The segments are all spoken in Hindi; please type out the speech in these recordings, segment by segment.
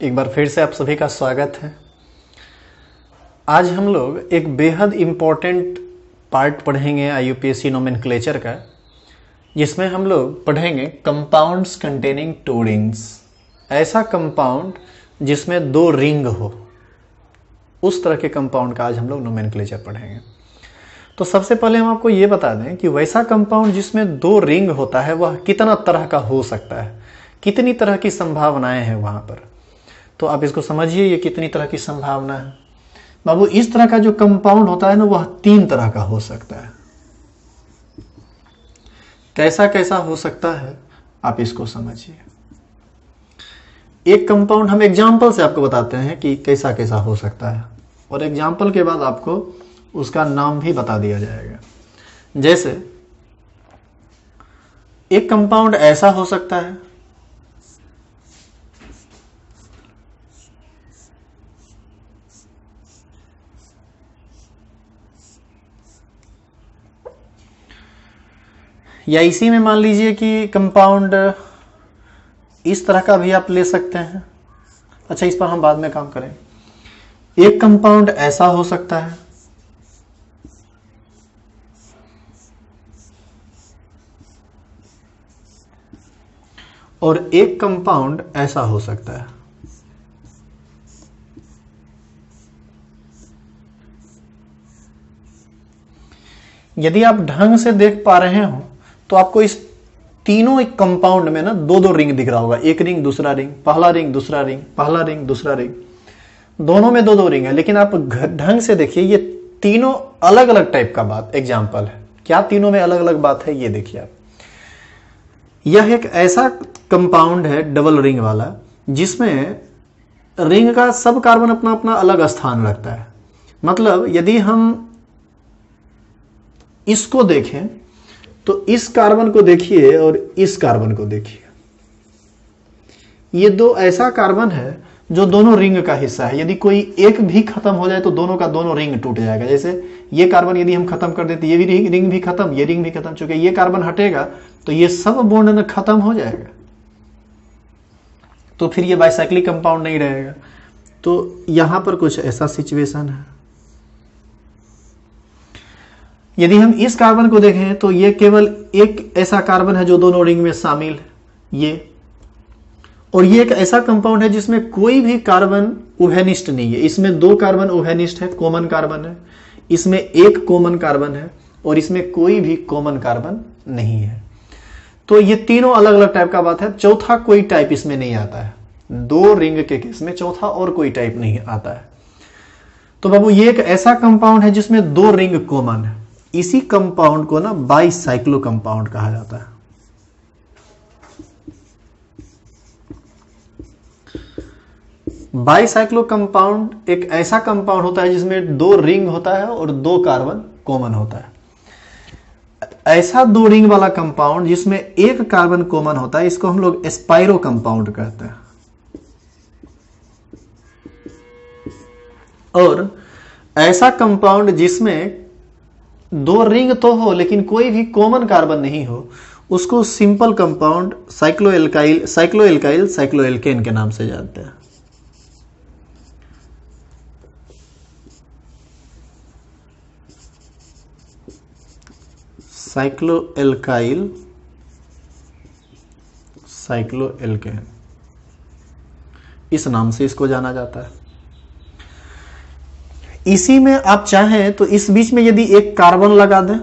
एक बार फिर से आप सभी का स्वागत है। आज हम लोग एक बेहद इम्पोर्टेंट पार्ट पढ़ेंगे IUPAC नोमेनक्लेचर का, जिसमें हम लोग पढ़ेंगे कंपाउंड्स कंटेनिंग टू रिंग्स। ऐसा कंपाउंड जिसमें दो रिंग हो, उस तरह के कंपाउंड का आज हम लोग नोमेनक्लेचर पढ़ेंगे। तो सबसे पहले हम आपको ये बता दें कि वैसा कंपाउंड जिसमें दो रिंग होता है वह कितना तरह का हो सकता है, कितनी तरह की संभावनाएं हैं वहां पर। तो आप इसको समझिए, ये कितनी तरह की संभावना है। बाबू, इस तरह का जो कंपाउंड होता है ना, वह तीन तरह का हो सकता है। कैसा कैसा हो सकता है आप इसको समझिए। एक कंपाउंड हम एग्जाम्पल से आपको बताते हैं कि कैसा कैसा हो सकता है, और एग्जाम्पल के बाद आपको उसका नाम भी बता दिया जाएगा। जैसे एक कंपाउंड ऐसा हो सकता है, या इसी में मान लीजिए कि कंपाउंड इस तरह का भी आप ले सकते हैं। अच्छा, इस पर हम बाद में काम करें। एक कंपाउंड ऐसा हो सकता है, और एक कंपाउंड ऐसा हो सकता है। यदि आप ढंग से देख पा रहे हो तो आपको इस तीनों एक कंपाउंड में ना दो दो रिंग दिख रहा होगा। एक रिंग दूसरा रिंग, पहला रिंग दूसरा रिंग, पहला रिंग दूसरा रिंग, दोनों में दो दो रिंग है। लेकिन आप ढंग से देखिए, ये तीनों अलग अलग टाइप का बात एग्जाम्पल है। क्या तीनों में अलग अलग बात है, ये देखिए आप। यह एक ऐसा कंपाउंड है डबल रिंग वाला, जिसमें रिंग का सब कार्बन अपना अपना अलग स्थान रखता है। मतलब यदि हम इसको देखें तो इस कार्बन को देखिए और इस कार्बन को देखिए, ये दो ऐसा कार्बन है जो दोनों रिंग का हिस्सा है। यदि कोई एक भी खत्म हो जाए तो दोनों का दोनों रिंग टूट जाएगा। जैसे ये कार्बन यदि हम खत्म कर देते, ये भी रिंग भी खत्म, ये रिंग भी खत्म। चूंकि ये कार्बन हटेगा तो ये सब बॉन्ड खत्म हो जाएगा, तो फिर ये बाइसाइक्लिक कंपाउंड नहीं रहेगा। तो यहां पर कुछ ऐसा सिचुएशन है। यदि हम इस कार्बन को देखें तो ये केवल एक ऐसा कार्बन है जो दोनों रिंग में शामिल है, ये। और ये एक ऐसा कंपाउंड है जिसमें कोई भी कार्बन उभयनिष्ठ नहीं है। इसमें दो कार्बन उभयनिष्ठ है, कॉमन कार्बन है। इसमें एक कॉमन कार्बन है, और इसमें कोई भी कॉमन कार्बन नहीं है। तो ये तीनों अलग अलग टाइप का बात है। चौथा कोई टाइप इसमें नहीं आता है। दो रिंग के केस में चौथा और कोई टाइप नहीं आता है। तो बाबू, ये एक ऐसा कंपाउंड है जिसमें दो रिंग कॉमन है। इसी कंपाउंड को ना बाइसाइक्लो कंपाउंड कहा जाता है। बाइसाइक्लो कंपाउंड एक ऐसा कंपाउंड होता है जिसमें दो रिंग होता है और दो कार्बन कॉमन होता है। ऐसा दो रिंग वाला कंपाउंड जिसमें एक कार्बन कॉमन होता है, इसको हम लोग स्पाइरो कंपाउंड कहते हैं। और ऐसा कंपाउंड जिसमें दो रिंग तो हो लेकिन कोई भी कॉमन कार्बन नहीं हो, उसको सिंपल कंपाउंड साइक्लोएल्केन के नाम से जानते हैं। साइक्लोएल्केन, इस नाम से इसको जाना जाता है। इसी में आप चाहें तो इस बीच में यदि एक कार्बन लगा दें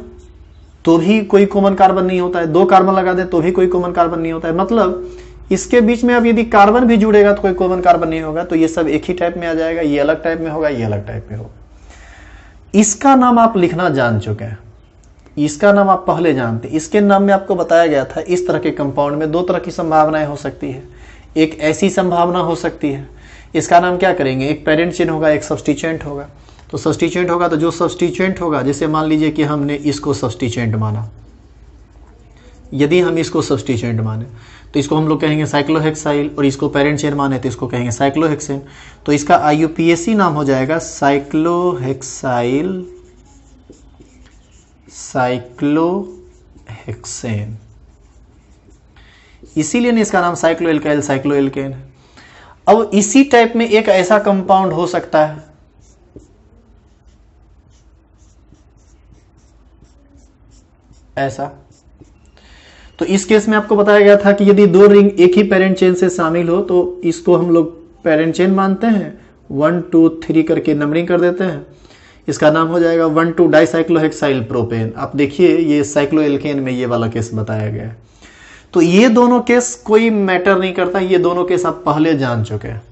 तो भी कोई कॉमन कार्बन नहीं होता है, दो कार्बन लगा दें तो भी कोई कॉमन कार्बन नहीं होता है। मतलब इसके बीच में अब यदि कार्बन भी जुड़ेगा तो कोई कॉमन कार्बन नहीं होगा। तो ये सब एक ही टाइप में आ जाएगा। ये अलग टाइप में होगा, ये अलग टाइप में होगा। इसका नाम आप लिखना जान चुके हैं, इसका नाम आप पहले जानते। इसके नाम में आपको बताया गया था इस तरह के कंपाउंड में दो तरह की संभावनाएं हो सकती है। एक ऐसी संभावना हो सकती है, इसका नाम क्या करेंगे, एक पेरेंट चेन होगा, एक सब्स्टिट्यूएंट होगा। तो सब्स्टिट्यूएंट होगा तो जो सब्स्टिट्यूएंट होगा, जैसे मान लीजिए कि हमने इसको सब्स्टिट्यूएंट माना। यदि हम इसको सब्स्टिट्यूएंट माने तो इसको हम लोग कहेंगे साइक्लोहेक्साइल, और इसको पेरेंट चेन माने तो इसको कहेंगे साइक्लोहेक्सेन। तो इसका IUPAC नाम हो जाएगा साइक्लोहेक्साइल साइक्लोहेक्सेन। इसीलिए इसका नाम साइक्लोएल्काइल साइक्लोएल्केन है। अब इसी टाइप में एक ऐसा कंपाउंड हो सकता है, ऐसा। तो इस केस में आपको बताया गया था कि यदि दो रिंग एक ही पेरेंट चेन से शामिल हो तो इसको हम लोग पेरेंट चेन मानते हैं, 1 2 3 करके नंबरिंग कर देते हैं। इसका नाम हो जाएगा 1,2 डाइसाइक्लोहेक्साइल प्रोपेन। आप देखिए ये साइक्लोएल्केन में ये वाला केस बताया गया है। तो ये दोनों केस कोई मैटर नहीं करता, ये दोनों केस आप पहले जान चुके हैं।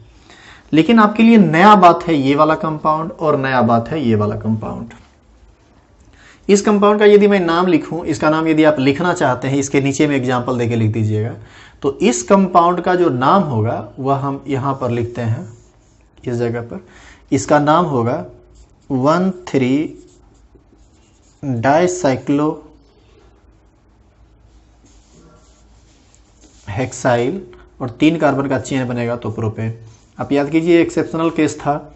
लेकिन आपके लिए नया बात है ये वाला कंपाउंड और नया बात है ये वाला कंपाउंड। इस कंपाउंड का यदि मैं नाम लिखूं, इसका नाम यदि आप लिखना चाहते हैं, इसके नीचे में एग्जांपल देके लिख दीजिएगा। तो इस कंपाउंड का जो नाम होगा वह हम यहां पर लिखते हैं, इस जगह पर। इसका नाम होगा 1,3 डाइसाइक्लो हेक्साइल और 3 कार्बन का चेन बनेगा तो प्रोपेन। आप याद कीजिए एक्सेप्शनल केस था,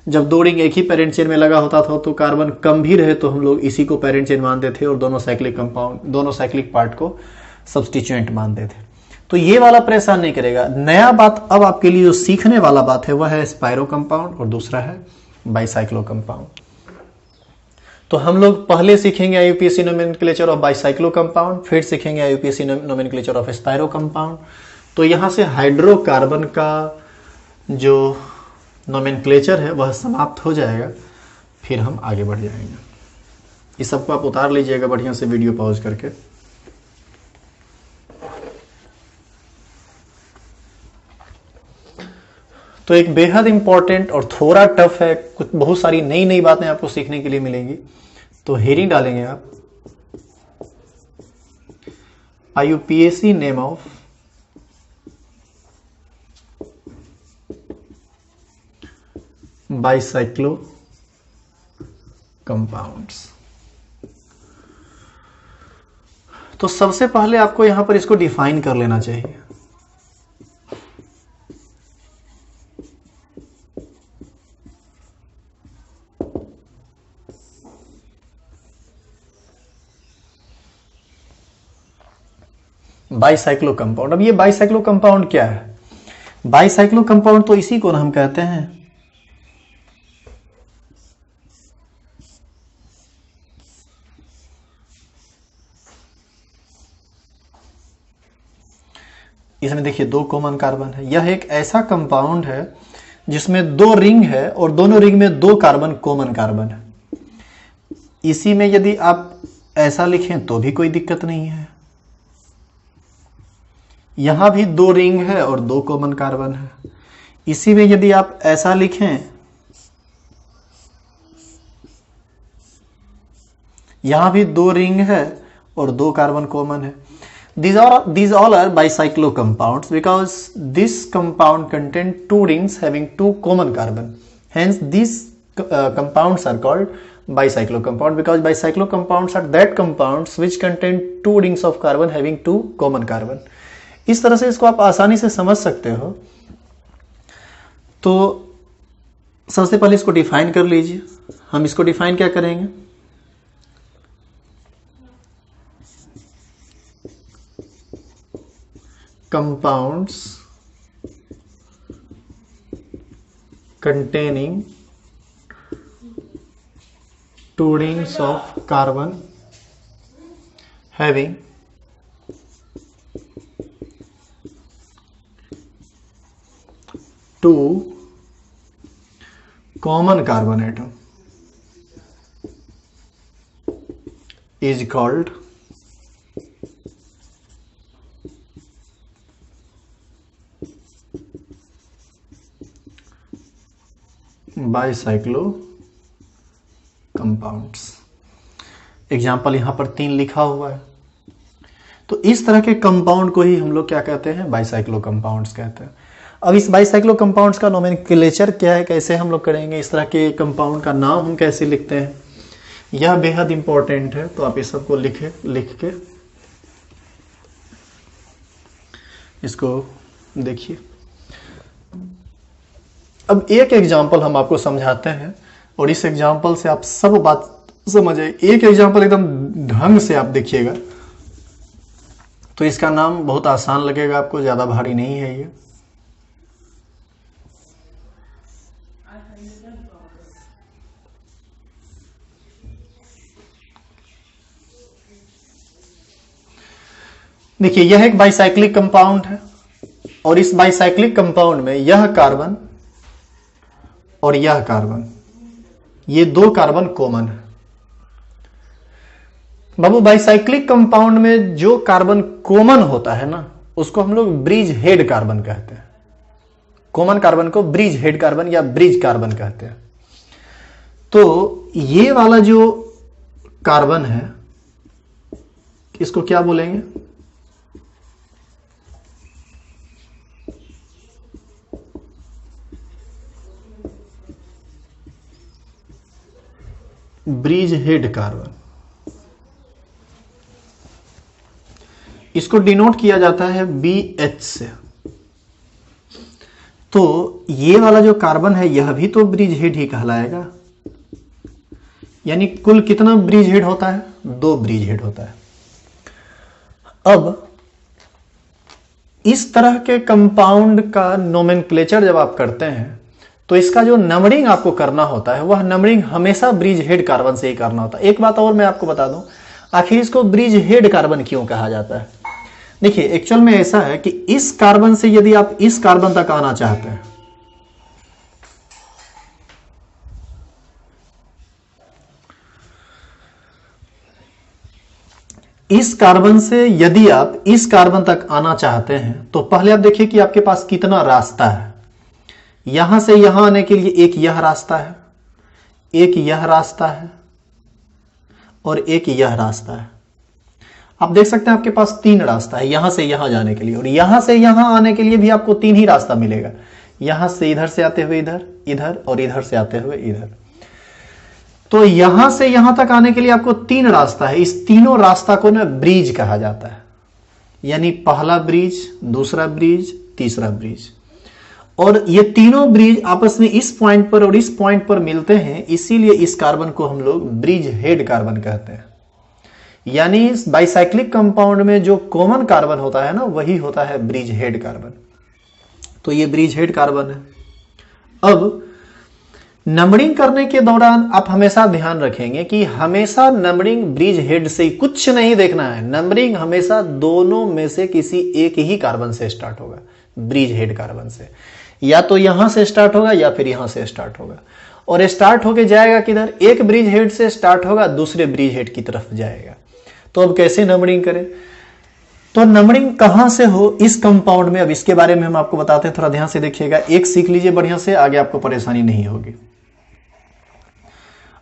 जब दो रिंग एक ही पेरेंट चेन में लगा होता था तो कार्बन कम भी रहे तो हम लोग इसी को पेरेंट चेन मानते थे और दोनों साइक्लिक कंपाउंड, दोनों साइक्लिक पार्ट को सब्स्टिट्यूएंट मानते थे। तो ये वाला परेशान नहीं करेगा। नया बात अब आपके लिए जो सीखने वाला बात है वह है स्पाइरो कंपाउंड और दूसरा है बाइसाइक्लो कंपाउंड। तो हम लोग पहले सीखेंगे IUPAC nomenclature of bicyclo compound, फिर सीखेंगे IUPAC nomenclature of spiro compound. तो यहां से हाइड्रोकार्बन का जो नोमेनक्लेचर है वह समाप्त हो जाएगा, फिर हम आगे बढ़ जाएंगे। इस सबको आप उतार लीजिएगा बढ़िया से वीडियो पॉज करके। तो एक बेहद इंपॉर्टेंट और थोड़ा टफ है, कुछ बहुत सारी नई नई बातें आपको सीखने के लिए मिलेंगी। तो हेडिंग डालेंगे आप IUPAC name of bicyclo compounds. तो सबसे पहले आपको यहां पर इसको डिफाइन कर लेना चाहिए। Bicyclo compound. अब ये बाइसाइक्लो कंपाउंड क्या है? बाइसाइक्लो कंपाउंड तो इसी को हम कहते हैं इसमें देखिए 2 कॉमन कार्बन है। यह एक ऐसा कंपाउंड है जिसमें 2 रिंग है और दोनों रिंग में 2 कार्बन कॉमन कार्बन है। इसी में यदि आप ऐसा लिखें तो भी कोई दिक्कत नहीं है। यहां भी 2 रिंग है और 2 कॉमन कार्बन है। इसी में यदि आप ऐसा लिखें, यहां भी 2 रिंग है और 2 कार्बन कॉमन है। These all are bicyclo compounds because this compound contain 2 rings having 2 common carbon. Hence, these compounds are called bicyclo compound because bicyclo compounds are that compounds which contain 2 rings of carbon having 2 common carbon. इस तरह से इसको आप आसानी से समझ सकते हो। तो सबसे पहले इसको डिफाइन कर लीजिए। हम इसको डिफाइन क्या करेंगे? Compounds containing 2 rings of carbon having 2 common carbon atom is called bicyclo compounds. Example यहां पर 3 लिखा हुआ है। तो इस तरह के कंपाउंड को ही हम लोग क्या कहते हैं? बाइसाइक्लो कंपाउंड्स कहते हैं। अब इस बाइसाइक्लो कंपाउंड्स का नोमेनक्लेचर क्या है, कैसे हम लोग करेंगे, इस तरह के कंपाउंड का नाम हम कैसे लिखते हैं, यह बेहद इंपॉर्टेंट है। तो आप इस सबको लिख के इसको देखिए। अब एक एग्जाम्पल हम आपको समझाते हैं और इस एग्जाम्पल से आप सब बात समझ आए। एक एग्जाम्पल एकदम ढंग से आप देखिएगा तो इसका नाम बहुत आसान लगेगा आपको, ज्यादा भारी नहीं है ये। देखिए यह एक बाइसाइक्लिक कंपाउंड है और इस बाइसाइक्लिक कंपाउंड में यह कार्बन और यह कार्बन, ये दो कार्बन कॉमन है। बाबू बाइसाइक्लिक कंपाउंड में जो कार्बन कॉमन होता है ना, उसको हम लोग ब्रिज हेड कार्बन कहते हैं। कॉमन कार्बन को ब्रिज हेड कार्बन या ब्रिज कार्बन कहते हैं। तो ये वाला जो कार्बन है इसको क्या बोलेंगे? Bridge head carbon. इसको डिनोट किया जाता है BH से। तो ये वाला जो कार्बन है यह भी तो ब्रिज हेड ही कहलाएगा। यानी कुल कितना ब्रिज हेड होता है? 2 ब्रिज हेड होता है। अब इस तरह के कंपाउंड का नोमेनक्लेचर जब आप करते हैं तो इसका जो नंबरिंग आपको करना होता है वह नंबरिंग हमेशा ब्रिज हेड कार्बन से ही करना होता है। एक बात और मैं आपको बता दूं, आखिर इसको ब्रिज हेड कार्बन क्यों कहा जाता है? देखिए एक्चुअल में ऐसा है कि इस कार्बन से यदि आप इस कार्बन तक आना चाहते हैं, इस कार्बन से यदि आप इस कार्बन तक आना चाहते हैं तो पहले आप देखिए कि आपके पास कितना रास्ता है। यहां से यहां आने के लिए एक यह रास्ता है, एक यह रास्ता है और एक यह रास्ता है। आप देख सकते हैं आपके पास 3 रास्ता है यहां से यहां जाने के लिए, और यहां से यहां आने के लिए भी आपको 3 ही रास्ता मिलेगा। यहां से इधर से आते हुए इधर, इधर और इधर से आते हुए इधर। तो यहां से यहां तक आने के लिए आपको 3 रास्ता है। इस तीनों रास्ता को ना ब्रिज कहा जाता है। यानी पहला ब्रिज, दूसरा ब्रिज, तीसरा ब्रिज। और ये तीनों ब्रिज आपस में इस पॉइंट पर और इस पॉइंट पर मिलते हैं, इसीलिए इस कार्बन को हम लोग ब्रिज हेड कार्बन कहते हैं। यानी इस बाइसाइक्लिक कंपाउंड में जो कॉमन कार्बन होता है ना, वही होता है ब्रिज हेड कार्बन। तो ये ब्रिज हेड कार्बन है। अब नंबरिंग करने के दौरान आप हमेशा ध्यान रखेंगे कि हमेशा नंबरिंग ब्रिज हेड से कुछ नहीं देखना है। नंबरिंग हमेशा दोनों में से किसी एक ही कार्बन से स्टार्ट होगा, ब्रिज हेड कार्बन से। या तो यहां से स्टार्ट होगा या फिर यहां से स्टार्ट होगा, और स्टार्ट होके जाएगा किधर? एक ब्रिज हेड से स्टार्ट होगा, दूसरे ब्रिज हेड की तरफ जाएगा। तो अब कैसे नंबरिंग करें? तो नंबरिंग कहां से हो इस कंपाउंड में, अब इसके बारे में हम आपको बताते हैं, थोड़ा ध्यान से देखिएगा। एक सीख लीजिए बढ़िया से, आगे आपको परेशानी नहीं होगी।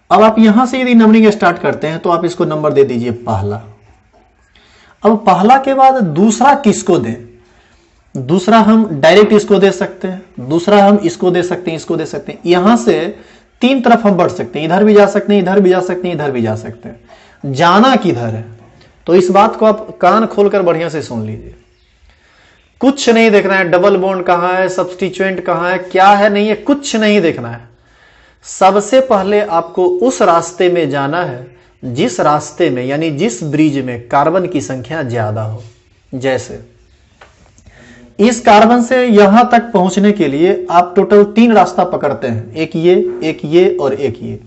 अब आप यहां से यदि नंबरिंग स्टार्ट करते हैं तो आप इसको नंबर दे दीजिए पहला। अब पहला के बाद दूसरा किसको दें? दूसरा हम डायरेक्ट इसको दे सकते हैं, दूसरा हम इसको दे सकते हैं, इसको दे सकते हैं। यहां से 3 तरफ हम बढ़ सकते हैं, इधर भी जा सकते हैं, इधर भी जा सकते हैं, इधर भी जा सकते हैं। जाना किधर है? तो इस बात को आप कान खोलकर बढ़िया से सुन लीजिए। कुछ नहीं देखना है, डबल बॉन्ड कहां है, सब्स्टिट्यूएंट कहां है, क्या है, नहीं है, कुछ नहीं देखना है। सबसे पहले आपको उस रास्ते में जाना है जिस रास्ते में, यानी जिस ब्रिज में कार्बन की संख्या ज्यादा हो। जैसे इस कार्बन से यहां तक पहुंचने के लिए आप टोटल 3 रास्ता पकड़ते हैं, एक ये और एक ये।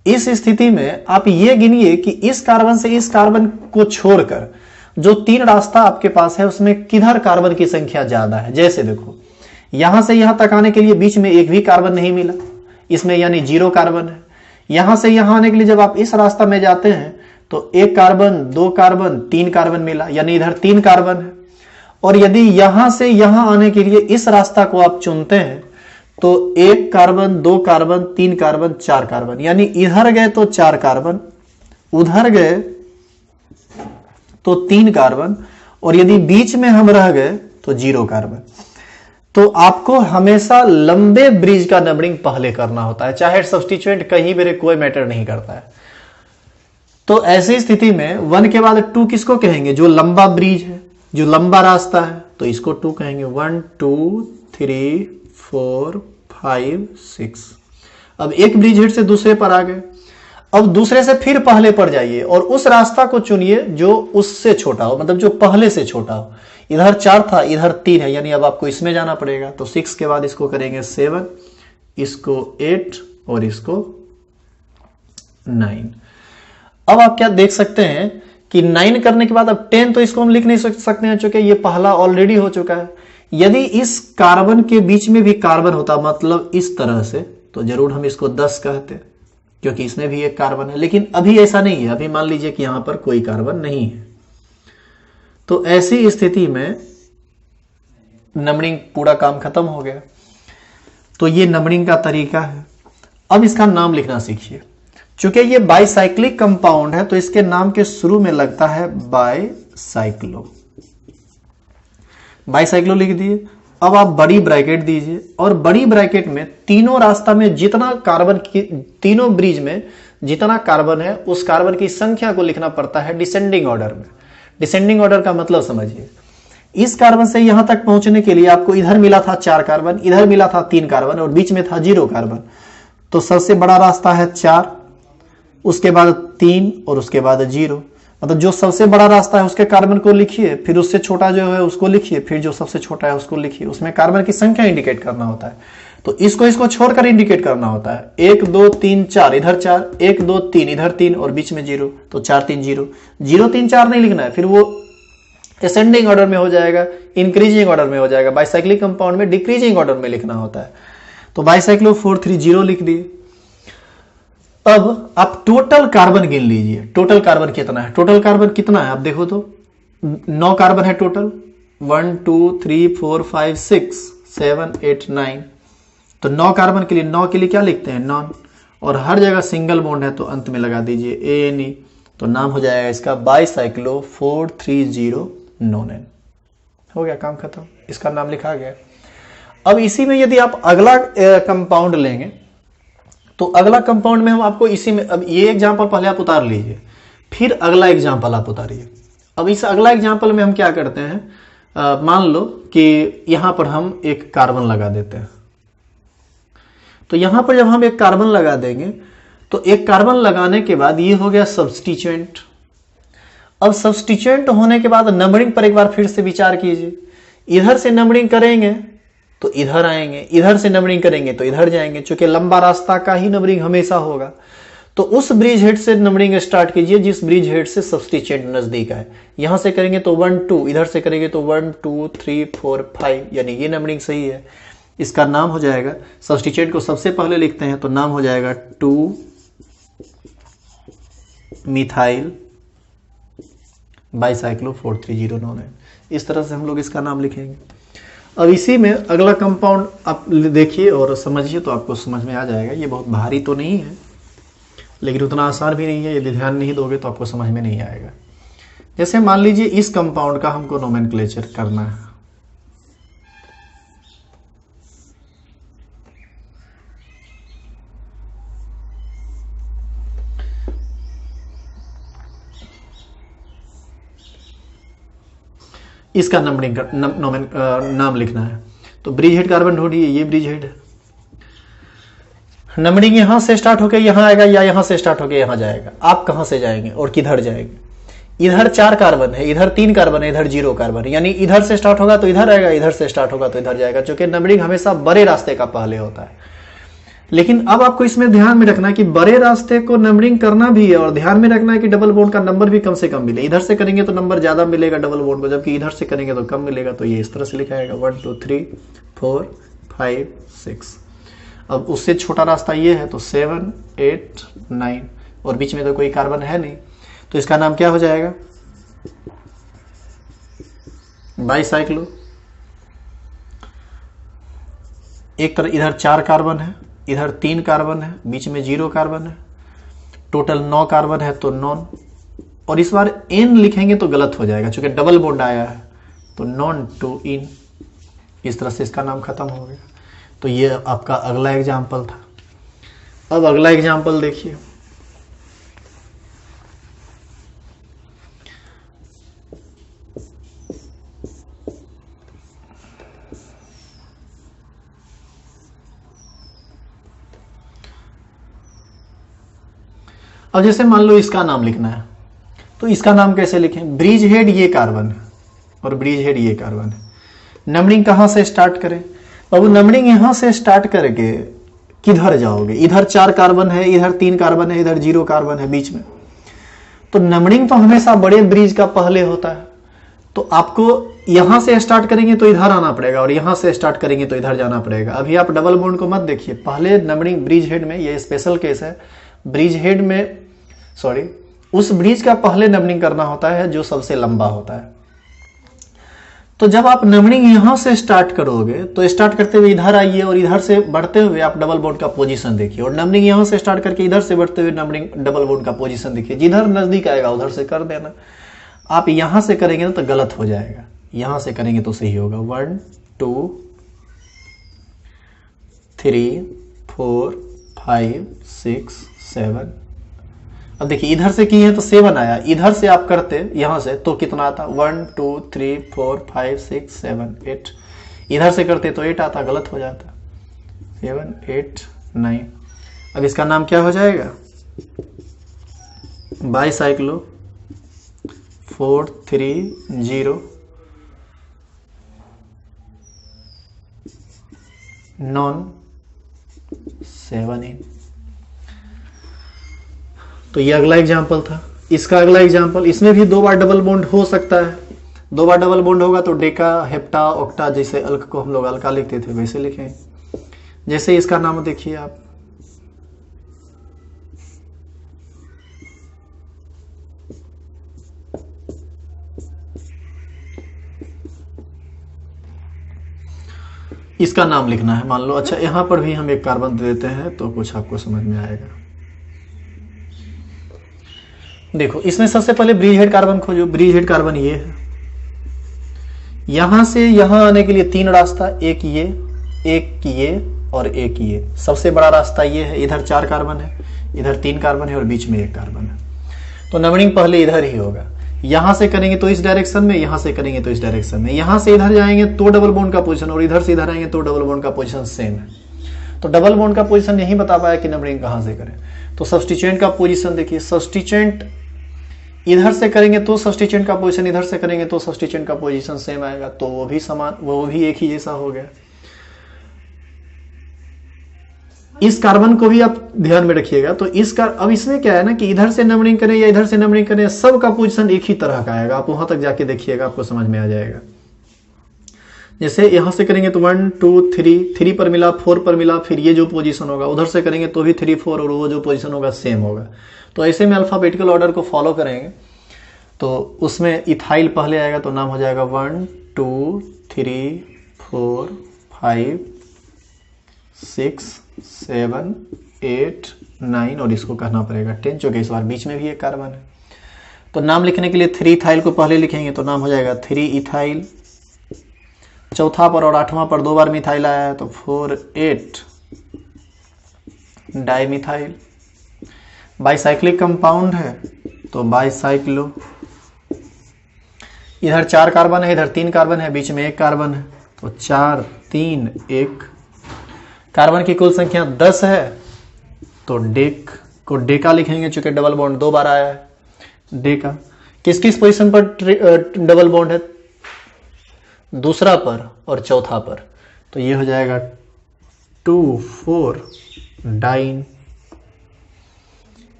इस स्थिति में आप ये गिनिए कि इस कार्बन से इस कार्बन को छोड़कर जो 3 रास्ता आपके पास है उसमें किधर कार्बन की संख्या ज्यादा है। जैसे देखो, यहां से यहां तक आने के लिए बीच में एक भी कार्बन नहीं मिला, इसमें यानी 0 कार्बन है। यहां से यहां आने के लिए जब आप इस रास्ता में जाते हैं तो 1 कार्बन, 2 कार्बन, 3 कार्बन मिला, यानी इधर 3 कार्बन है। और यदि यहां से यहां आने के लिए इस रास्ता को आप चुनते हैं तो 1 कार्बन, 2 कार्बन, 3 कार्बन, 4 कार्बन, यानी इधर गए तो 4 कार्बन, उधर गए तो 3 कार्बन, और यदि बीच में हम रह गए तो 0 कार्बन। तो आपको हमेशा लंबे ब्रिज का नंबरिंग पहले करना होता है, चाहे सब्स्टिट्यूएंट कहीं मेरे कोई मैटर नहीं करता है। तो ऐसी स्थिति में 1 के बाद 2 किसको कहेंगे? जो लंबा ब्रिज है, जो लंबा रास्ता है, तो इसको 2 कहेंगे। 1 2 3 4 5 6। अब एक ब्रिज हेड से दूसरे पर आ गए। अब दूसरे से फिर पहले पर जाइए और उस रास्ता को चुनिए जो उससे छोटा हो, मतलब जो पहले से छोटा हो। इधर 4 था, इधर 3 है, यानी अब आपको इसमें जाना पड़ेगा। तो 6 के बाद इसको करेंगे 7, इसको 8 और इसको 9। अब आप क्या देख सकते हैं कि 9 करने के बाद अब 10 तो इसको हम लिख नहीं सकते हैं, चूंकि ये पहला ऑलरेडी हो चुका है। यदि इस कार्बन के बीच में भी कार्बन होता, मतलब इस तरह से, तो जरूर हम इसको 10 कहते, क्योंकि इसमें भी एक कार्बन है। लेकिन अभी ऐसा नहीं है, अभी मान लीजिए कि यहां पर कोई कार्बन नहीं है, तो ऐसी स्थिति में नंबरिंग पूरा काम खत्म हो गया। तो ये नंबरिंग का तरीका है। अब इसका नाम लिखना सीखिए। चूंकि ये बाइसाइक्लिक कंपाउंड है तो इसके नाम के शुरू में लगता है बाइसाइक्लो। बाइसाइक्लो लिख दिए। अब आप बड़ी ब्रैकेट दीजिए और बड़ी ब्रैकेट में तीनों रास्ता में जितना कार्बन की, तीनों ब्रिज में जितना कार्बन है उस कार्बन की संख्या को लिखना पड़ता है डिसेंडिंग ऑर्डर में। डिसेंडिंग ऑर्डर का मतलब समझिए, इस कार्बन से यहां तक पहुंचने के लिए आपको इधर मिला था 4 कार्बन, इधर मिला था 3 कार्बन और बीच में था 0 कार्बन। तो सबसे बड़ा रास्ता है 4, उसके बाद 3 और उसके बाद 0। मतलब जो सबसे बड़ा रास्ता है उसके कार्बन को लिखिए, फिर उससे छोटा जो है उसको लिखिए, फिर जो सबसे छोटा है उसको लिखिए। उसमें कार्बन की संख्या इंडिकेट करना होता है, तो इसको छोड़कर इंडिकेट करना होता है। 1 2 3 4 इधर 4, 1 2 3 इधर 3 और बीच में 0, तो 4 3 0 0 3 4 नहीं लिखना है, फिर वो असेंडिंग ऑर्डर में हो जाएगा, इंक्रीजिंग ऑर्डर में हो जाएगा। बाइसाइक्लिक कंपाउंड में डिक्रीजिंग ऑर्डर में लिखना होता है। तो बाइसाइक्लो 430 लिख दिए। अब आप टोटल कार्बन गिन लीजिए, टोटल कार्बन कितना है। टोटल कार्बन कितना है आप देखो तो 9 कार्बन है टोटल, 1 2 3 4 5 6 7 8 9। तो 9 कार्बन के लिए 9 के लिए क्या लिखते हैं, नॉन, और हर जगह सिंगल बॉन्ड है तो अंत में लगा दीजिए ANE। तो नाम हो जाएगा इसका बाइसाइक्लो 430 नोनेन। हो गया काम खत्म, इसका नाम लिखा गया। अब इसी में यदि आप अगला कंपाउंड लेंगे तो अगला कंपाउंड में हम आपको इसी में, अब ये एग्जांपल पहले आप उतार लीजिए, फिर अगला एग्जांपल आप उतारिए। अब इस अगला एग्जांपल में हम क्या करते हैं, मान लो कि यहां पर हम एक कार्बन लगा देते हैं। तो यहां पर जब हम एक कार्बन लगा देंगे तो एक कार्बन लगाने के बाद ये हो गया सब्स्टिट्यूएंट। अब सब्स्टिट्यूएंट होने के बाद नंबरिंग पर एक बार फिर से विचार कीजिए। इधर से नंबरिंग करेंगे तो इधर आएंगे, इधर से नंबरिंग करेंगे तो इधर जाएंगे, क्योंकि लंबा रास्ता का ही नंबरिंग हमेशा होगा। तो उस ब्रिज हेड से नंबरिंग स्टार्ट कीजिए जिस ब्रिज हेड से सब्स्टिट्यूएंट नजदीक है। यहां से करेंगे तो 1 2, इधर से करेंगे तो 1 2 3 4 5, यानी ये नंबरिंग सही है। इसका नाम हो जाएगा, सब्स्टिट्यूएंट को सबसे पहले लिखते हैं तो नाम हो जाएगा 2 मिथाइल बाइसाइक्लो 430 नोनेन। इस तरह से हम लोग इसका नाम लिखेंगे। अब इसी में अगला कंपाउंड आप देखिए और समझिए तो आपको समझ में आ जाएगा। ये बहुत भारी तो नहीं है लेकिन उतना आसान भी नहीं है, यदि ध्यान नहीं दोगे तो आपको समझ में नहीं आएगा। जैसे मान लीजिए इस कंपाउंड का हमको नोमेनक्लेचर करना है। इसका नंबरिंग नाम लिखना है तो ब्रिज हेड कार्बन ढूंढिए, ये ब्रिज हेड है। नंबरिंग यहां से स्टार्ट होकर यहां आएगा या यहां से स्टार्ट होकर यहां जाएगा। आप कहां से जाएंगे और किधर जाएंगे। इधर 4 कार्बन है, इधर 3 कार्बन है, इधर 0 कार्बन है, यानी इधर से स्टार्ट होगा तो इधर आएगा, इधर से स्टार्ट होगा तो इधर जाएगा, क्योंकि नंबरिंग हमेशा बड़े रास्ते का पहले होता है। लेकिन अब आपको इसमें ध्यान में रखना है कि बड़े रास्ते को नंबरिंग करना भी है और ध्यान में रखना है कि डबल बॉन्ड का नंबर भी कम से कम मिले। इधर से करेंगे तो नंबर ज्यादा मिलेगा डबल बॉन्ड को, जबकि इधर से करेंगे तो कम मिलेगा। तो ये इस तरह से लिखा जाएगा 1 2 3 4 5 6। अब उससे छोटा रास्ता ये है तो 7 8 9 और बीच में तो कोई कार्बन है नहीं, तो इसका नाम क्या हो जाएगा, बाइसाइक्लो। एक तरह इधर 4 कार्बन है, इधर 3 कार्बन है, बीच में 0 कार्बन है, टोटल 9 कार्बन है तो नॉन। और इस बार इन लिखेंगे तो गलत हो जाएगा क्योंकि डबल बॉन्ड आया है, तो नॉन टू इन। इस तरह से इसका नाम खत्म हो गया। तो ये आपका अगला एग्जाम्पल था। अब अगला एग्जाम्पल देखिए। अब जैसे मान लो इसका नाम लिखना है तो इसका नाम कैसे लिखें। ब्रिज हेड ये कार्बन है और ब्रिज हेड ये कार्बन है। नंबरिंग कहां से स्टार्ट करें। अब नंबरिंग यहां से स्टार्ट करके किधर जाओगे। इधर 4 कार्बन है, इधर 3 कार्बन है, इधर 0 कार्बन है बीच में। तो नंबरिंग तो हमेशा बड़े ब्रिज का पहले होता है। तो आपको यहां से स्टार्ट करेंगे तो इधर आना पड़ेगा और यहां से स्टार्ट करेंगे तो इधर जाना पड़ेगा। अभी आप डबल बॉन्ड को मत देखिए, पहले नंबरिंग ब्रिज हेड में, ये स्पेशल केस है, ब्रिज हेड में सॉरी उस ब्रिज का पहले नंबरिंग करना होता है जो सबसे लंबा होता है। तो जब आप नंबरिंग यहां से स्टार्ट करोगे तो स्टार्ट करते हुए इधर आइए और इधर से बढ़ते हुए आप डबल बॉन्ड का पोजीशन देखिए, और नंबरिंग यहां से स्टार्ट करके इधर से बढ़ते हुए नंबरिंग डबल बॉन्ड का पोजीशन देखिए। जिधर नजदीक आएगा उधर से कर देना। आप यहां से करेंगे ना तो गलत हो जाएगा, यहां से करेंगे तो सही होगा। 1 2 3 4 5 6 7। अब देखिए इधर से किए हैं तो 7 आया, इधर से आप करते यहां से तो कितना आता? 1 2 3 4 5 6 7 8। इधर से करते तो 8 आता, गलत हो जाता। 7 8 9। अब इसका नाम क्या हो जाएगा? Bicyclo 4 3 0 non 7 8। तो ये अगला एग्जाम्पल था। इसका अगला एग्जाम्पल, इसमें भी 2 बार डबल बॉन्ड हो सकता है। 2 बार डबल बॉन्ड होगा तो डेका हेप्टा ऑक्टा, जैसे अल्क को हम लोग अल्का लिखते थे वैसे लिखें। जैसे इसका नाम देखिए आप, इसका नाम लिखना है मान लो। अच्छा यहां पर भी हम एक कार्बन दे देते हैं तो कुछ आपको समझ में आएगा। देखो इसमें सबसे पहले ब्रिज हेड कार्बन खोजो। ब्रिज हेड कार्बन ये है, यहां से यहां आने के लिए 3 रास्ता, एक ये और एक ये। सबसे बड़ा रास्ता ये है, इधर 4 कार्बन है, इधर 3 कार्बन है और बीच में 1 कार्बन है। तो नंबरिंग पहले इधर ही होगा। यहां से करेंगे तो इस डायरेक्शन में, यहां से करेंगे तो इस डायरेक्शन में। यहां से इधर जाएंगे तो डबल बॉन्ड का पोजीशन, और इधर से इधर आएंगे तो डबल बॉन्ड का पोजीशन सेम है। तो डबल बॉन्ड का पोजीशन नहीं बता पाया कि नंबरिंग कहां से करें। तो सब्स्टिट्यूएंट का पोजीशन देखिए, सब्स्टिट्यूएंट इधर से करेंगे तो सब्स्टिट्यूएंट का पोजीशन, इधर से करेंगे तो सब्स्टिट्यूएंट का पोजीशन सेम आएगा, तो वो भी समान, वो भी एक ही जैसा हो गया। इस कार्बन को भी आप ध्यान में रखिएगा। तो अब इसमें क्या है ना कि इधर से नंबरिंग करें या इधर से नंबरिंग करें, सबका पोजीशन एक ही तरह का आएगा। आप वहां तक जाके देखिएगा, आपको समझ में आ जाएगा। जैसे यहां से करेंगे तो 1 2 3 पर मिला, 4 पर मिला, फिर ये जो पोजीशन होगा, उधर से करेंगे तो भी 3 4 और वो जो पोजीशन होगा सेम होगा। तो ऐसे में अल्फाबेटिकल ऑर्डर को फॉलो करेंगे तो उसमें इथाइल पहले आएगा तो नाम हो जाएगा 1 2 3 4 5 6 7 8 9 और इसको कहना पड़ेगा 10, जो कि इस बार बीच में भी एक कार्बन है। तो नाम लिखने के लिए 3 इथाइल को पहले लिखेंगे तो नाम हो जाएगा 3 इथाइल। चौथा पर और 8वां पर 2 बार मिथाइल आया है तो 4 8 डाइमिथाइल। बाइसाइक्लिक कंपाउंड है तो बाइसाइक्लो। इधर 4 कार्बन है, इधर 3 कार्बन है, बीच में 1 कार्बन है तो 4 3 1। कार्बन की कुल संख्या 10 है तो डेक को डेका लिखेंगे, चूंकि डबल बॉन्ड 2 बार आया है। डेका किस किस पोजीशन पर डबल बॉन्ड है? दूसरा पर और चौथा पर, तो ये हो जाएगा 2 4 डाइन।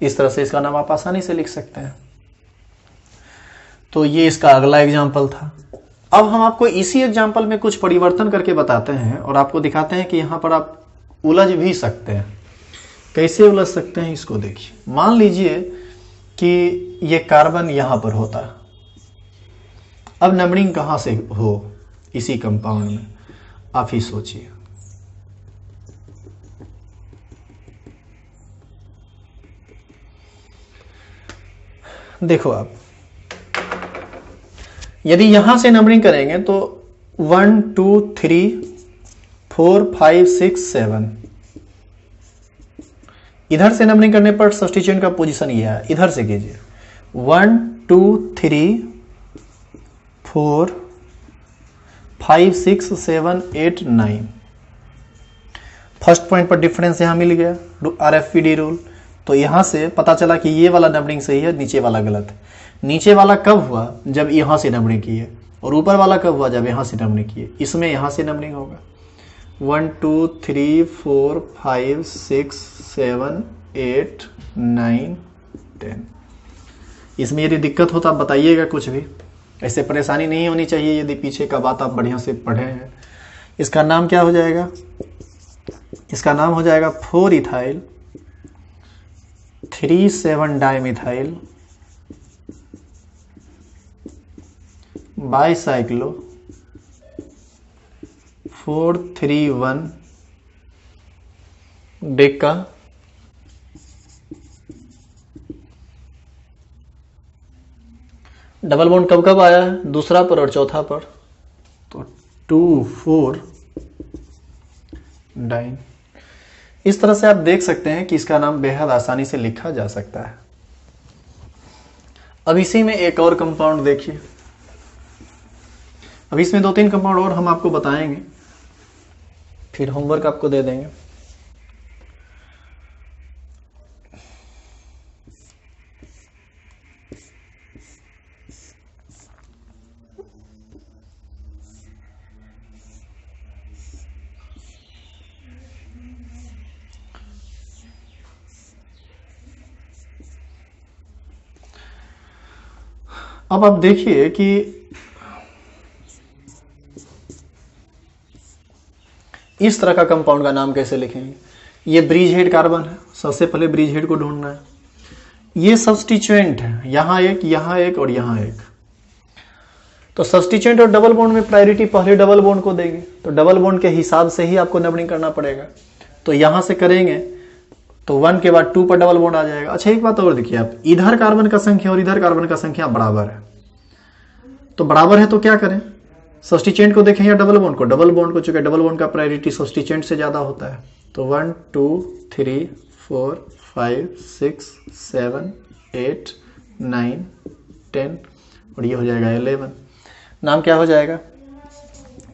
इस तरह से इसका नाम आप आसानी से लिख सकते हैं। तो ये इसका अगला एग्जाम्पल था। अब हम आपको इसी एग्जाम्पल में कुछ परिवर्तन करके बताते हैं और आपको दिखाते हैं कि यहां पर आप उलझ भी सकते हैं। कैसे उलझ सकते हैं इसको देखिए। मान लीजिए कि ये कार्बन यहां पर होता है, अब नंबरिंग कहां से हो इसी कंपाउंड में, आप ही सोचिए। देखो आप यदि यहां से नंबरिंग करेंगे तो 1 2 3 4 5 6 7। इधर से नंबरिंग करने पर सब्स्टिट्यूएंट का पोजीशन ये है, इधर से कीजिए 1 2 3 4 5 6 7 8 9। फर्स्ट पॉइंट पर डिफरेंस यहां मिल गया, RFPD रूल। तो यहां से पता चला कि ये वाला नंबरिंग सही है, नीचे वाला गलत है। नीचे वाला कब हुआ? जब यहां से नंबरिंग की है, और ऊपर वाला कब हुआ? जब यहां से नंबरिंग की है। इसमें यहां से नंबरिंग होगा 1 2 3 4 5 6 7 8 9 10। इसमें यदि दिक्कत हो तो आप बताइएगा, कुछ भी ऐसे परेशानी नहीं होनी चाहिए यदि पीछे का बात आप बढ़िया से पढ़े हैं। इसका नाम क्या हो जाएगा? इसका नाम हो जाएगा 4 ethyl 3,7 dimethyl bicyclo 4,3,1 Deka double bond कब कब आया है? दूसरा पर और चौथा पर, तो 2,4 डाइन। इस तरह से आप देख सकते हैं कि इसका नाम बेहद आसानी से लिखा जा सकता है। अब इसी में एक और कंपाउंड देखिए। अब इसमें 2-3 कंपाउंड और हम आपको बताएंगे, फिर होमवर्क आपको दे देंगे। अब आप देखिए कि इस तरह का कंपाउंड का नाम कैसे लिखेंगे। ये ब्रिज हेड कार्बन है, सबसे पहले ब्रिज हेड को ढूंढना है। ये सब्स्टिट्यूएंट है, यहां एक, यहां एक और यहां एक। तो सब्स्टिट्यूएंट और डबल बॉन्ड में प्रायोरिटी पहले डबल बॉन्ड को देंगे, तो डबल बॉन्ड के हिसाब से ही आपको नंबरिंग करना पड़ेगा। तो यहां से करेंगे तो 1 के बाद 2 पर डबल बॉन्ड आ जाएगा। अच्छा एक बात और देखिए, आप इधर कार्बन का संख्या और इधर कार्बन का संख्या बराबर है, तो बराबर है तो क्या करें? सब्स्टिट्यूएंट को देखें या डबल बॉन्ड को? डबल बॉन्ड को, चूंकि डबल बॉन्ड का प्रायोरिटी सब्स्टिट्यूएंट से ज्यादा होता है। तो 1 2 3 4 5 6 7 8 9 10 और ये हो जाएगा 11। नाम क्या हो जाएगा?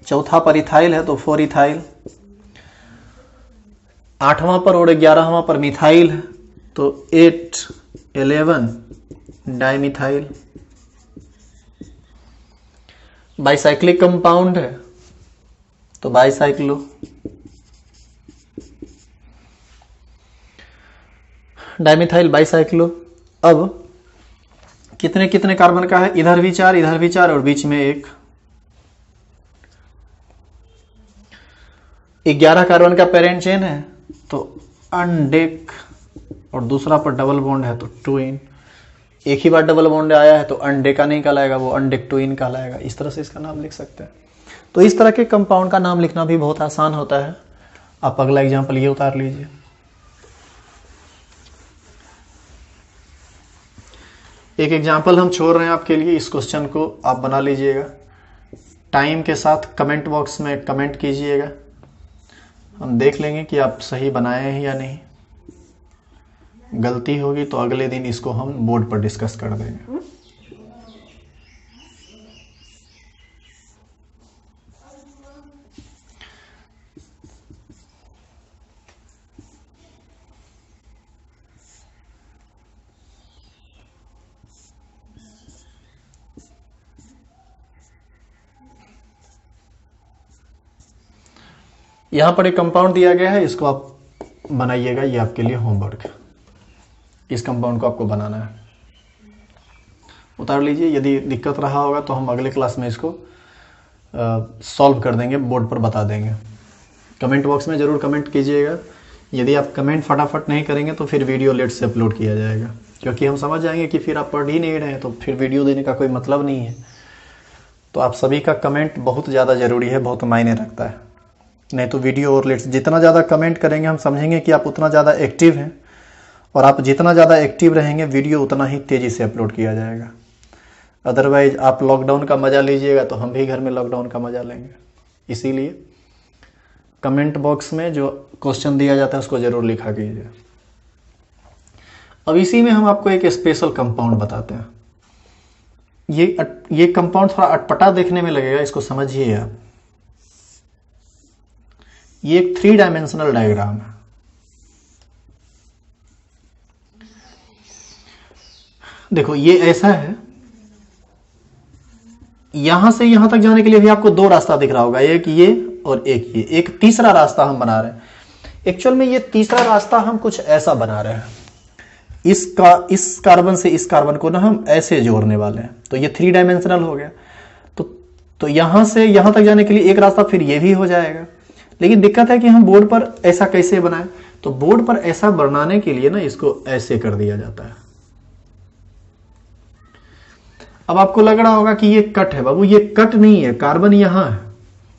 चौथा पर इथाइल है तो 4 इथाइल, 8वां पर और 11वां पर मिथाइल है तो 8 11 डाइमिथाइल। बाइसाइक्लिक कंपाउंड है तो बाइसाइक्लो। Dimethyl bicyclo. अब कितने कितने कार्बन का है? इधर भी 4, इधर भी 4 और बीच में 1। 11 कार्बन का पेरेंट चेन है तो अनडेक और दूसरा पर डबल बॉन्ड है तो ट्विन। एक ही बार डबल बॉन्ड आया है तो अनडेका नहीं कहलाएगा, वो अनडेक ट्विन कहलाएगा। इस तरह से इसका नाम लिख सकते हैं। तो इस तरह के कंपाउंड का नाम लिखना भी बहुत आसान होता है। आप अगला एग्जांपल ये उतार लीजिए। एक एग्जांपल हम छोड़ रहे हैं आपके लिए, इस क्वेश्चन को आप बना लीजिएगा। टाइम के साथ कमेंट बॉक्स में कमेंट कीजिएगा, हम देख लेंगे कि आप सही बनाए हैं या नहीं। गलती होगी तो अगले दिन इसको हम बोर्ड पर डिस्कस कर देंगे। यहां पर एक कंपाउंड दिया गया है, इसको आप बनाइएगा, ये आपके लिए होमवर्क है। इस कंपाउंड को आपको बनाना है, उतार लीजिए। यदि दिक्कत रहा होगा तो हम अगले क्लास में इसको सॉल्व कर देंगे, बोर्ड पर बता देंगे। कमेंट बॉक्स में ज़रूर कमेंट कीजिएगा। यदि आप कमेंट फटाफट नहीं करेंगे तो फिर वीडियो लेट से अपलोड किया जाएगा, क्योंकि हम समझ जाएंगे कि फिर आप पढ़ ही नहीं रहे हैं तो फिर वीडियो देने का कोई मतलब नहीं है। तो आप सभी का कमेंट बहुत ज़्यादा ज़रूरी है, बहुत मायने रखता है। नहीं तो वीडियो और लेट, जितना ज़्यादा कमेंट करेंगे हम समझेंगे कि आप उतना ज़्यादा एक्टिव हैं, और आप जितना ज़्यादा एक्टिव रहेंगे वीडियो उतना ही तेज़ी से अपलोड किया जाएगा। अदरवाइज आप लॉकडाउन का मज़ा लीजिएगा तो हम भी घर में लॉकडाउन का मज़ा लेंगे। इसीलिए कमेंट बॉक्स में जो क्वेश्चन दिया जाता है उसको ज़रूर लिखा कीजिए। अब इसी में हम आपको एक स्पेशल कंपाउंड बताते हैं। ये कंपाउंड थोड़ा अटपटा देखने में लगेगा, इसको समझिए आप। ये एक 3 डायमेंशनल डायग्राम है। देखो ये ऐसा है, यहां से यहां तक जाने के लिए भी आपको 2 रास्ता दिख रहा होगा, एक ये और एक ये। एक तीसरा रास्ता हम बना रहे हैं। एक्चुअल में ये तीसरा रास्ता हम कुछ ऐसा बना रहे हैं इस कार्बन से इस कार्बन को ना हम ऐसे जोड़ने वाले हैं, तो ये 3 डायमेंशनल हो गया। तो यहां से यहां तक जाने के लिए एक रास्ता फिर ये भी हो जाएगा। लेकिन दिक्कत है कि हम बोर्ड पर ऐसा कैसे बनाएं, तो बोर्ड पर ऐसा बनाने के लिए ना इसको ऐसे कर दिया जाता है। अब आपको लग रहा होगा कि ये कट है, बाबू ये कट नहीं है, कार्बन यहां है,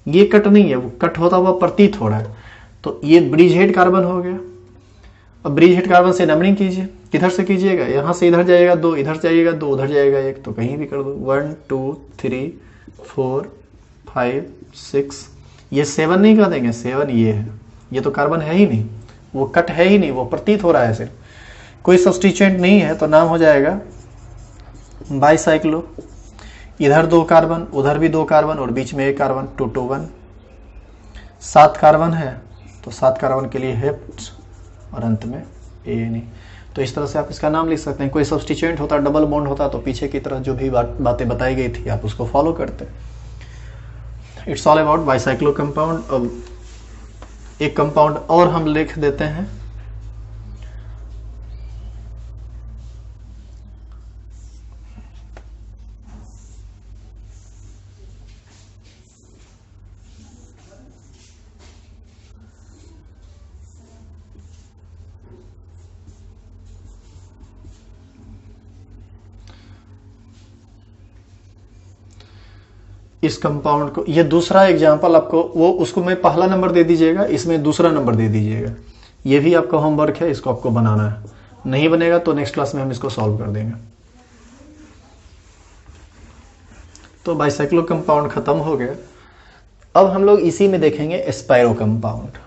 ये कट नहीं है, वो कट होता हुआ प्रतीत हो रहा है। तो ये ब्रिज हेड कार्बन हो गया। अब ब्रिज हेड कार्बन से नंबरिंग कीजिए, किधर से कीजिएगा, यहां से इधर जाइएगा 2, इधर जाइएगा 2, उधर जाइएगा 1, तो कहीं भी कर दो। 1 2 3 4 5 6, ये 7 नहीं कर देंगे, 7 ये है, ये तो कार्बन है ही नहीं, वो कट है ही नहीं, वो प्रतीत हो रहा है सिर्फ, कोई सब्स्टिट्यूएंट नहीं है, तो नाम हो जाएगा बाईसाइक्लो। इधर 2 कार्बन, उधर भी 2 कार्बन और बीच में 1 कार्बन, 2 2 1। 7 कार्बन है तो 7 कार्बन के लिए हेप्ट और अंत में ANE। तो इस तरह से आप इसका नाम लिख सकते हैं। कोई सब्स्टिट्यूएंट होता, डबल बॉन्ड होता, तो पीछे की तरह जो भी बातें बताई गई थी आप उसको फॉलो करते। It's all about bicyclo compound. अब एक कंपाउंड और हम लिख देते हैं, इस कंपाउंड को, ये दूसरा एग्जांपल आपको, वो उसको मैं पहला नंबर दे दीजिएगा, इसमें दूसरा नंबर दे दीजिएगा। ये भी आपका होमवर्क है, इसको आपको बनाना है। नहीं बनेगा तो नेक्स्ट क्लास में हम इसको सॉल्व कर देंगे। तो बाईसाइक्लो कंपाउंड खत्म हो गया। अब हम लोग इसी में देखेंगे spiro compound.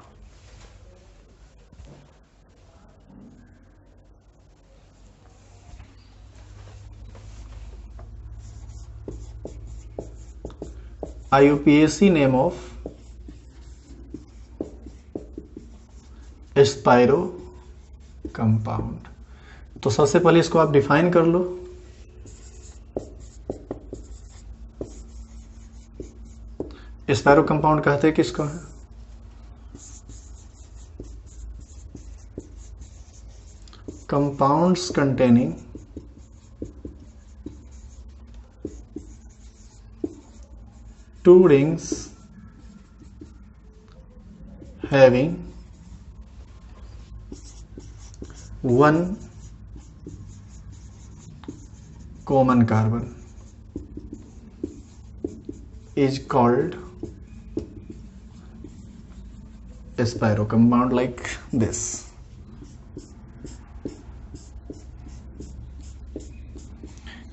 IUPAC name of spiro compound. तो सबसे पहले इसको आप डिफाइन कर लो। स्पाइरो कंपाउंड कहते हैं किसको है? Compounds containing two rings having one common carbon is called a spiro compound like this.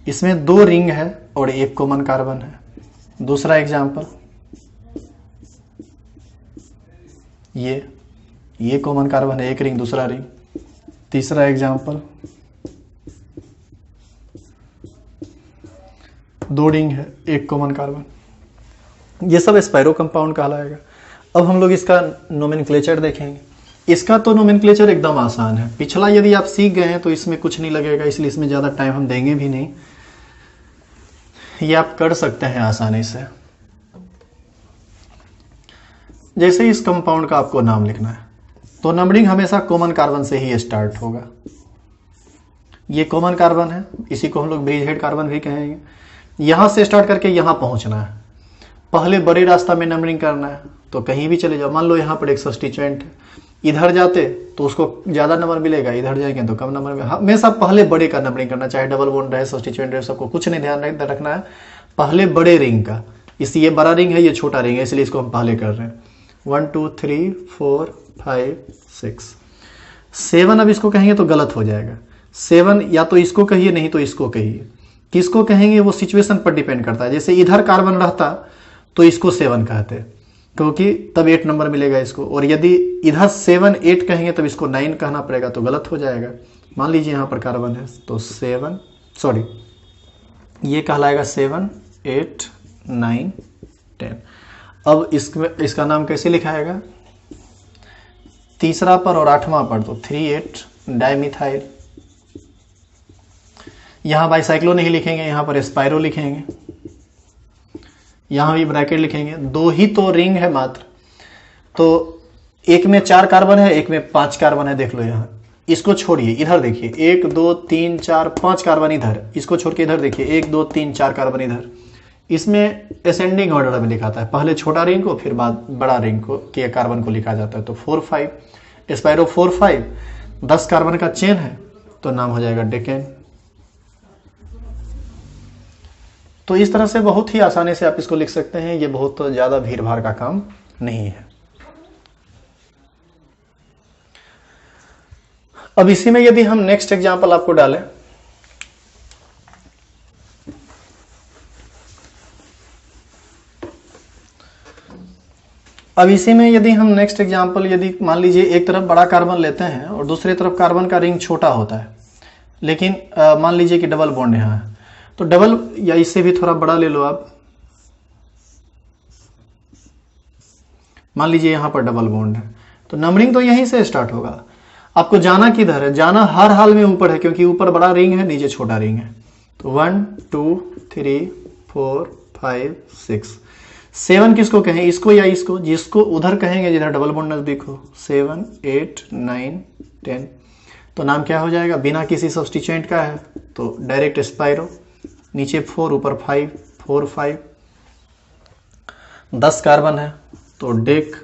इसमें 2 रिंग है और 1 कॉमन कार्बन है। दूसरा एग्जाम्पल, ये कॉमन कार्बन है, 1 रिंग, दूसरा रिंग। तीसरा एग्जाम्पल, 2 रिंग है, 1 कॉमन कार्बन। ये सब स्पाइरो कंपाउंड कहलाएगा। अब हम लोग इसका नोमेनक्लेचर देखेंगे। इसका तो नोमेनक्लेचर एकदम आसान है, पिछला यदि आप सीख गए हैं तो इसमें कुछ नहीं लगेगा, इसलिए इसमें ज़्यादा टाइम हम देंगे भी नहीं, ये आप कर सकते हैं आसानी से। जैसे इस कंपाउंड का आपको नाम लिखना है तो नंबरिंग हमेशा कॉमन कार्बन से ही स्टार्ट होगा। ये कॉमन कार्बन है, इसी को हम लोग ब्रिज हेड कार्बन भी कहेंगे। यहां से स्टार्ट करके यहां पहुंचना है, पहले बड़े रास्ता में नंबरिंग करना है। तो कहीं भी चले जाओ, मान लो यहां पर एक सब्स्टिट्यूएंट है, इधर जाते तो उसको ज्यादा नंबर मिलेगा, इधर जाएंगे तो कम नंबर में। हमेशा पहले बड़े का नंबरिंग करना, चाहे डबल बॉन्ड रहे, सब्स्टिट्यूएंट रहे, सबको कुछ नहीं ध्यान रखना है, पहले बड़े रिंग का। ये बड़ा रिंग है, ये छोटा रिंग है, इसलिए इसको हम पहले कर रहे हैं। 1 2 3 4 5 6 7। अब इसको कहेंगे तो गलत हो जाएगा। 7 या तो इसको कहिए, नहीं तो इसको कहिए। किसको कहेंगे वो सिचुएशन पर डिपेंड करता है। जैसे इधर कार्बन रहता तो इसको 7 कहते, क्योंकि तब 8 नंबर मिलेगा इसको। और यदि इधर 7 8 कहेंगे तब इसको 9 कहना पड़ेगा, तो गलत हो जाएगा। मान लीजिए यहाँ पर कार्बन है तो 7, सॉरी ये कहलाएगा 7 8 9 10। अब इसका नाम कैसे लिखाएगा? तीसरा पर और 8वां पर तो 3,8 डाइमिथाइल। यहां बाईसाइक्लो नहीं लिखेंगे, यहां पर स्पाइरो लिखेंगे, यहां भी ब्रैकेट लिखेंगे। 2 ही तो रिंग है मात्र, तो एक में 4 कार्बन है, एक में 5 कार्बन है। देख लो यहां इसको छोड़िए, इधर देखिए 1 2 3 4 5 कार्बन इधर, इसको छोड़ के इधर देखिए 1 2 3 4 कार्बन इधर। इसमें असेंडिंग ऑर्डर में लिखा था, पहले छोटा रिंग को फिर बाद बड़ा रिंग को के कार्बन को लिखा जाता है। तो 4 5 स्पाइरो 4 5 10 कार्बन का चेन है, तो नाम हो जाएगा डेकेन। तो इस तरह से बहुत ही आसानी से आप इसको लिख सकते हैं, ये बहुत ज्यादा भीड़ भाड़ का काम नहीं है। अब इसी में यदि हम नेक्स्ट एग्जांपल आपको डालें, अब इसी में यदि हम नेक्स्ट एग्जांपल, यदि मान लीजिए एक तरफ बड़ा कार्बन लेते हैं और दूसरी तरफ कार्बन का रिंग छोटा होता है, लेकिन मान लीजिए कि डबल बॉन्ड यहां है, तो डबल या इससे भी थोड़ा बड़ा ले लो आप, मान लीजिए यहां पर डबल बॉन्ड है, तो नंबरिंग तो यहीं से स्टार्ट होगा। आपको जाना किधर है? जाना हर हाल में ऊपर है, क्योंकि ऊपर बड़ा रिंग है नीचे छोटा रिंग है। तो 1 2 3 4 5 6 7 किसको कहें? इसको या इसको? जिसको उधर कहेंगे जिधर डबल बॉन्ड नजदीक हो। 7 8 9 10, तो नाम क्या हो जाएगा? बिना किसी सब्स्टिट्यूएंट का है तो डायरेक्ट स्पाइरो, नीचे 4 ऊपर 5 4 5, 10 कार्बन है तो डेक,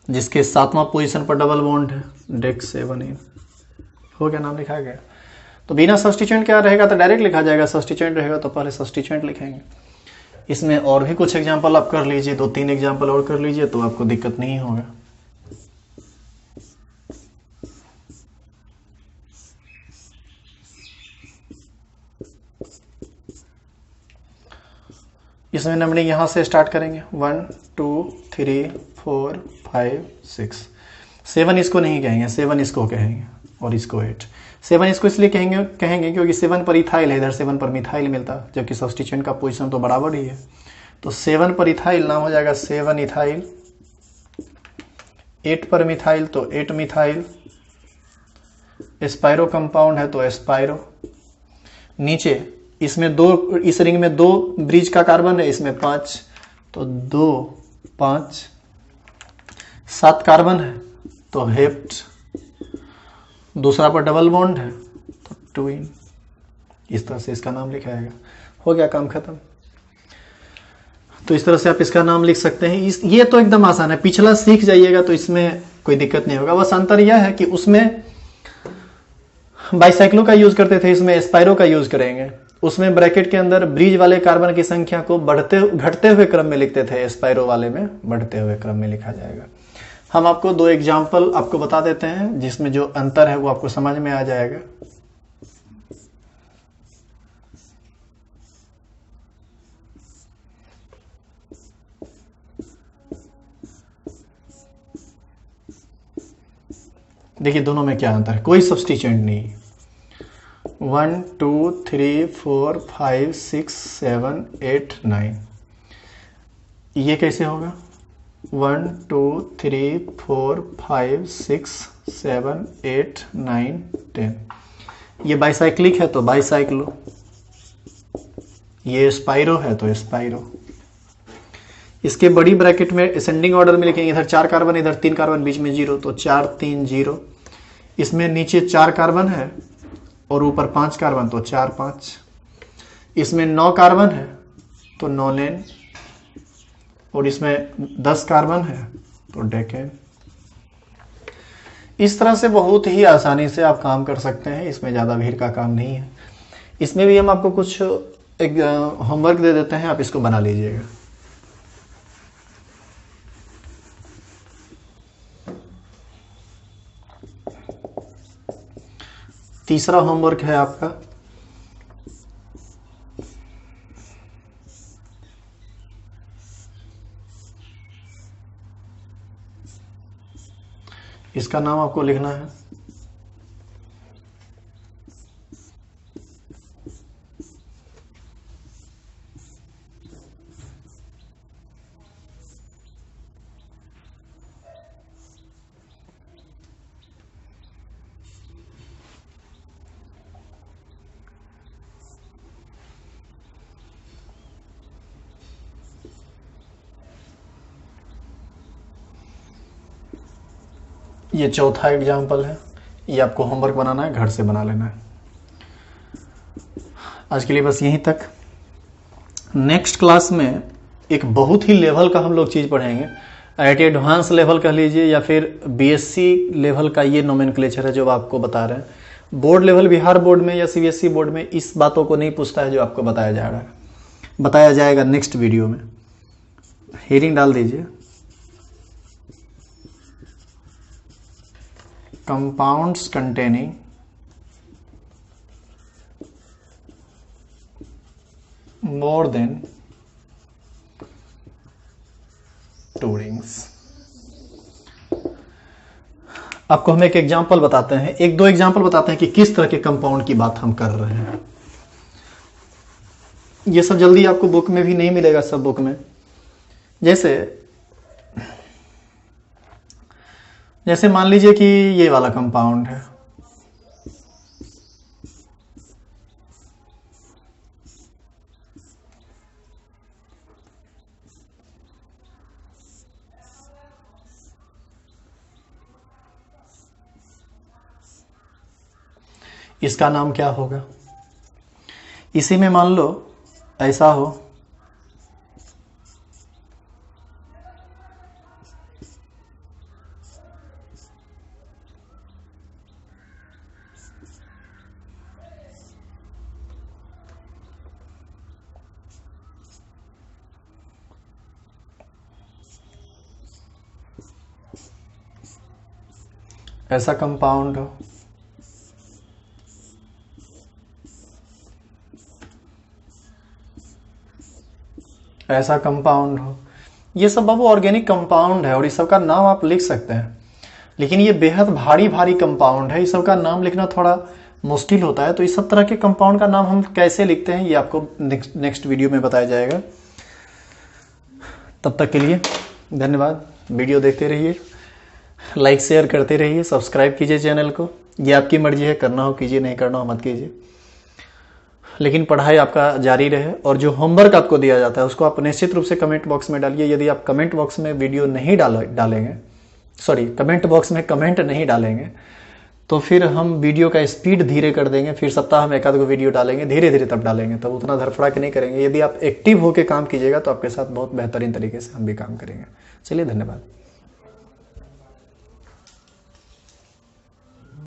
जिसके 7वां पोजीशन पर डबल बॉन्ड है, डेक 7 हो गया, नाम लिखा गया। तो बिना सब्स्टिट्यूएंट क्या रहेगा तो डायरेक्ट लिखा जाएगा, सब्स्टिट्यूएंट रहेगा तो पहले सब्स्टिट्यूएंट लिखेंगे। इसमें और भी कुछ एग्जांपल आप कर लीजिए, 2-3 एग्जांपल और कर लीजिए तो आपको दिक्कत नहीं होगा। इसमें नंबरिंग यहां से स्टार्ट करेंगे 1 2 3 4 5 6। 7 इसको नहीं कहेंगे, 7 इसको कहेंगे और इसको 8। 7 इसको इसलिए कहेंगे क्योंकि 7 पर इथाइल है, इधर 7 पर मिथाइल मिलता, जबकि सब्स्टिट्यूएंट का पोजीशन तो बराबर ही है। तो 7 पर इथाइल नाम हो जाएगा 7 इथाइल, 8 पर मिथाइल तो 8 मिथाइल, स्पाइरो कंपाउंड है तो स्पाइरो। नीचे इसमें 2, इस रिंग में 2 ब्रिज का कार्बन है, इसमें 5 तो 2 5, 7 कार्बन है तो हेप्ट, दूसरा पर डबल बॉन्ड है तो ट्विन। इस तरह से इसका नाम लिखा जाएगा। हो गया काम खत्म। तो इस तरह से आप इसका नाम लिख सकते हैं। ये तो एकदम आसान है, पिछला सीख जाइएगा तो इसमें कोई दिक्कत नहीं होगा। बस अंतर यह है कि उसमें बाइसाइक्लो का यूज करते थे, इसमें स्पाइरो का यूज करेंगे। उसमें ब्रैकेट के अंदर ब्रिज वाले कार्बन की संख्या को घटते हुए क्रम में लिखते थे, स्पाइरो वाले में बढ़ते हुए क्रम में लिखा जाएगा। हम आपको 2 एग्जाम्पल आपको बता देते हैं जिसमें जो अंतर है वो आपको समझ में आ जाएगा। देखिए दोनों में क्या अंतर है, कोई सब्स्टिट्यूएंट नहीं। 1 2 3 4 5 6 7 8 9, ये कैसे होगा? 1 2 3 4 5 6 7 8 9 10, ये बाइसाइक्लिक है तो बाइसाइक्लो, ये स्पाइरो है तो स्पाइरो। इसके बड़ी ब्रैकेट में असेंडिंग ऑर्डर में लिखेंगे, इधर 4 कार्बन इधर 3 कार्बन, बीच में 0 तो 4 3 0। इसमें नीचे 4 कार्बन है और ऊपर 5 कार्बन तो 4 5। इसमें 9 कार्बन है तो नोलेन, और इसमें 10 कार्बन है तो डेकेन। इस तरह से बहुत ही आसानी से आप काम कर सकते हैं, इसमें ज़्यादा भीड़ का काम नहीं है। इसमें भी हम आपको कुछ एक होमवर्क दे देते हैं, आप इसको बना लीजिएगा। तीसरा होमवर्क है आपका, इसका नाम आपको लिखना है ये चौथा एग्जाम्पल है। ये आपको होमवर्क बनाना है, घर से बना लेना है। आज के लिए बस यहीं तक। नेक्स्ट क्लास में एक बहुत ही लेवल का हम लोग चीज़ पढ़ेंगे। IIT एडवांस लेवल कह लीजिए या फिर BSc लेवल का ये नोमेनक्लेचर है जो आपको बता रहे हैं। बोर्ड लेवल बिहार बोर्ड में या CBSE बोर्ड में इस बातों को नहीं पूछता है जो आपको बताया जाएगा नेक्स्ट वीडियो में। हेडिंग डाल दीजिए, compounds containing more than 2 rings. आपको हम एक एग्जांपल बताते हैं, 1-2 एग्जांपल बताते हैं कि किस तरह के कंपाउंड की बात हम कर रहे हैं। ये सब जल्दी आपको बुक में भी नहीं मिलेगा, सब बुक में। जैसे मान लीजिए कि ये वाला कंपाउंड है, इसका नाम क्या होगा? इसी में मान लो ऐसा हो, ऐसा कंपाउंड हो, ऐसा कंपाउंड हो। ये सब बाबू ऑर्गेनिक कंपाउंड है और इस सब का नाम आप लिख सकते हैं, लेकिन ये बेहद भारी भारी कंपाउंड है, इस सब का नाम लिखना थोड़ा मुश्किल होता है। तो इस सब तरह के कंपाउंड का नाम हम कैसे लिखते हैं ये आपको नेक्स्ट वीडियो में बताया जाएगा। तब तक के लिए धन्यवाद। वीडियो देखते रहिए, लाइक शेयर करते रहिए, सब्सक्राइब कीजिए चैनल को। ये आपकी मर्जी है, करना हो कीजिए, नहीं करना हो मत कीजिए, लेकिन पढ़ाई आपका जारी रहे। और जो होमवर्क आपको दिया जाता है उसको आप निश्चित रूप से कमेंट बॉक्स में डालिए। यदि आप कमेंट बॉक्स में वीडियो नहीं डालेंगे, सॉरी कमेंट बॉक्स में कमेंट नहीं डालेंगे, तो फिर हम वीडियो का स्पीड धीरे कर देंगे। फिर सप्ताह में 1-2 वीडियो डालेंगे, धीरे धीरे तब डालेंगे, तब उतना धड़फड़ा के नहीं करेंगे। यदि आप एक्टिव होकर काम कीजिएगा तो आपके साथ बहुत बेहतरीन तरीके से हम भी काम करेंगे। चलिए, धन्यवाद।